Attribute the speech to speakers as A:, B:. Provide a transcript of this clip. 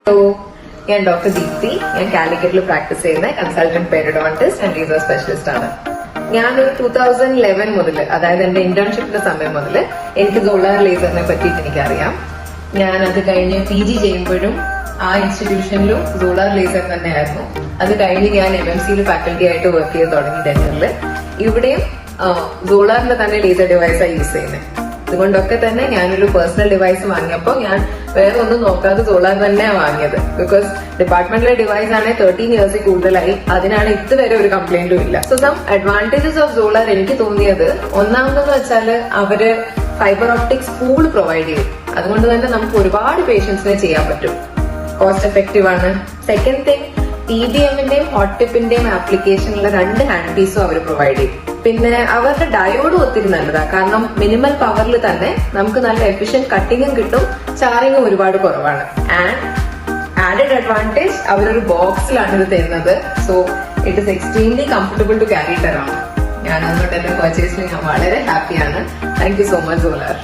A: Hello, ഞാൻ doctor Deepthi. ഞാൻ കാലിക്കറ്റിൽ practice ചെയ്യുന്ന consultant periodontist and laser specialist ആണ്. ഞാനൊരു 2011 മുതൽ, അതായത് എന്റെ ഇന്റേൺഷിപ്പിന്റെ സമയം മുതൽ എനിക്ക് സോളാർ ലേസറിനെ പറ്റിയിട്ട് എനിക്കറിയാം. ഞാൻ അത് കഴിഞ്ഞ് PG ചെയ്യുമ്പോഴും ആ ഇൻസ്റ്റിറ്റ്യൂഷനിലും സോളാർ ലേസർ തന്നെയായിരുന്നു. അത് കഴിഞ്ഞ് ഞാൻ MMC ഫാക്കൽറ്റി ആയിട്ട് വർക്ക് ചെയ്ത് തുടങ്ങി ഡെന്റലില്. ഇവിടെയും സോളാറിന്റെ തന്നെ ലേസർ ഡിവൈസാണ് യൂസ് ചെയ്യുന്നത്. അതുകൊണ്ടൊക്കെ തന്നെ ഞാനൊരു പേഴ്സണൽ ഡിവൈസ് വാങ്ങിയപ്പോൾ ഞാൻ വേറെ ഒന്നും നോക്കാതെ സോളാർ തന്നെയാണ് വാങ്ങിയത്. ബിക്കോസ് ഡിപ്പാർട്ട്മെന്റിലെ ഡിവൈസ് ആണെങ്കിൽ 13 ഇയേഴ്സിൽ കൂടുതലായി, അതിനാണ് ഇതുവരെ ഒരു കംപ്ലൈന്റും ഇല്ല. So some advantages of solar എനിക്ക് തോന്നിയത്, ഒന്നാമതെന്ന് വെച്ചാല് അവര് ഫൈബർ ഓപ്റ്റിക് സ്പൂൾ പ്രൊവൈഡ് ചെയ്യും. അതുകൊണ്ട് തന്നെ നമുക്ക് ഒരുപാട് പേഷ്യൻസിനെ ചെയ്യാൻ പറ്റും. കോസ്റ്റ് എഫക്റ്റീവ് ആണ്. സെക്കൻഡ് തിങ്, TBMന്റെയും ഹോട്ട് ടിപ്പിന്റെയും ആപ്ലിക്കേഷനുള്ള 2 ഹാൻഡ് പീസും അവർ പ്രൊവൈഡ് ചെയ്യും. പിന്നെ അവരുടെ ഡയോഡും ഒത്തിരി നല്ലതാണ്. കാരണം മിനിമൽ പവറിൽ തന്നെ നമുക്ക് നല്ല എഫിഷ്യന്റ് കട്ടിങ്ങും കിട്ടും, ചാർജിങ്ങും ഒരുപാട് കുറവാണ്. ആൻഡ് ആഡഡ് അഡ്വാൻറ്റേജ്, അവരൊരു ബോക്സിലാണ് ഇത് തരുന്നത്. So it is extremely comfortable to carry it around. ഞാൻ അതുകൊണ്ട് എന്റെ പർച്ചേസിൽ ഞാൻ വളരെ ഹാപ്പിയാണ്. Thank you so much solar.